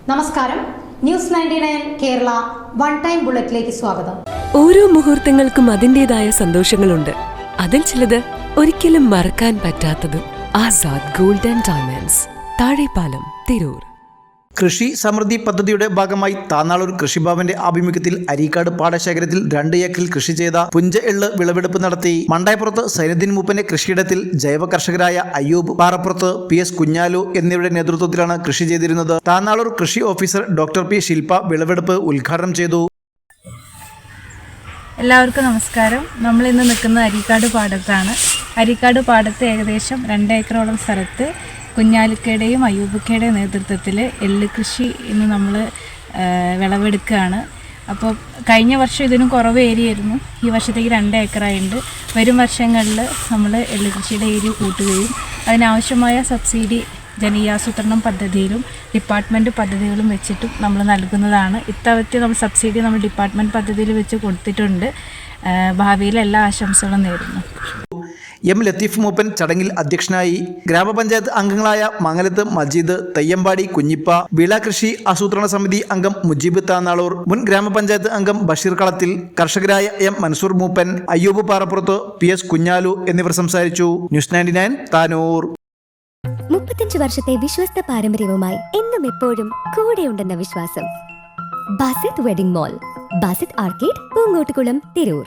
നമസ്കാരം, news 99 Kerala one time ബുള്ളറ്റിലേക്ക് സ്വാഗതം. ഓരോ മുഹൂർത്തങ്ങൾക്കും അതിൻ്റെതായ സന്തോഷങ്ങളുണ്ട്. അതിൽ ചിലത് ഒരിക്കലും മറക്കാൻ പറ്റാത്തതും. Azad gold and diamonds, Thazhepalam, Tirur. കൃഷി സമൃദ്ധി പദ്ധതിയുടെ ഭാഗമായി താന്നാളൂർ കൃഷിഭവന്റെ ആഭിമുഖ്യത്തിൽ അരീക്കാട് പാടശേഖരത്തിൽ 2 ഏക്കറിൽ കൃഷി ചെയ്ത പുഞ്ച എള്ള് വിളവെടുപ്പ് നടത്തി. മണ്ടായപ്പുറത്ത് സൈനുദ്ദീൻ മൂപ്പന്റെ കൃഷിയിടത്തിൽ ജൈവ കർഷകരായ അയ്യൂബ് പാറപ്പുറത്ത്, PS കുഞ്ഞാലു എന്നിവരുടെ നേതൃത്വത്തിലാണ് കൃഷി ചെയ്തിരുന്നത്. താന്നാളൂർ കൃഷി ഓഫീസർ ഡോക്ടർ P ശില്പ വിളവെടുപ്പ് ഉദ്ഘാടനം ചെയ്തു. എല്ലാവർക്കും നമസ്കാരം. നമ്മൾ ഇന്ന് നിൽക്കുന്നത് അരീക്കാട് പാടത്താണ്. അരീക്കാട് പാടത്ത് ഏകദേശം 2 ഏക്കറോളം സ്ഥലത്ത് കുഞ്ഞാലിക്കയുടെയും അയ്യൂബക്കയുടെയും നേതൃത്വത്തിൽ എള്ള് കൃഷി ഇന്ന് നമ്മൾ വിളവെടുക്കുകയാണ്. അപ്പോൾ കഴിഞ്ഞ വർഷം ഇതിനും കുറവ് ഏരിയായിരുന്നു. ഈ വർഷത്തേക്ക് 2 ഏക്കറായിട്ടുണ്ട്. വരും വർഷങ്ങളിൽ നമ്മൾ എള്ള് കൃഷിയുടെ ഏരിയ കൂട്ടുകയും അതിനാവശ്യമായ സബ്സിഡി ജനകീയാസൂത്രണം പദ്ധതിയിലും ഡിപ്പാർട്ട്മെൻറ്റ് പദ്ധതികളും വെച്ചിട്ടും നമ്മൾ നൽകുന്നതാണ്. ഇത്തവണത്തെ നമ്മൾ സബ്സിഡി നമ്മൾ ഡിപ്പാർട്ട്മെൻറ്റ് പദ്ധതിയിൽ വെച്ച് കൊടുത്തിട്ടുണ്ട്. ഭാവിയിൽ എല്ലാ ആശംസകളും നേരുന്നു. M ലത്തീഫ് മൂപ്പൻ ചടങ്ങിൽ അധ്യക്ഷനായി. ഗ്രാമപഞ്ചായത്ത് അംഗങ്ങളായ മംഗലത്ത് മജീദ്, തയ്യമ്പാടി കുഞ്ഞിപ്പ, വിള കൃഷി ആസൂത്രണ സമിതി അംഗം മുജീബ് താന്നാളൂർ, മുൻ ഗ്രാമപഞ്ചായത്ത് അംഗം ബഷീർ കളത്തിൽ, കർഷകരായ M മൻസൂർ മൂപ്പൻ, അയ്യൂബ് പാറപ്പുറത്ത്, PS കുഞ്ഞാലു എന്നിവർ സംസാരിച്ചു. ന്യൂസ് 99 താനൂർ. 35 വർഷത്തെ വിശ്വസ്ത പാരമ്പര്യവുമായി എന്നും എപ്പോഴും കൂടെയുണ്ടെന്ന വിശ്വാസം. Basith wedding mall, Basith arcade, Poongottukulam, Tirur.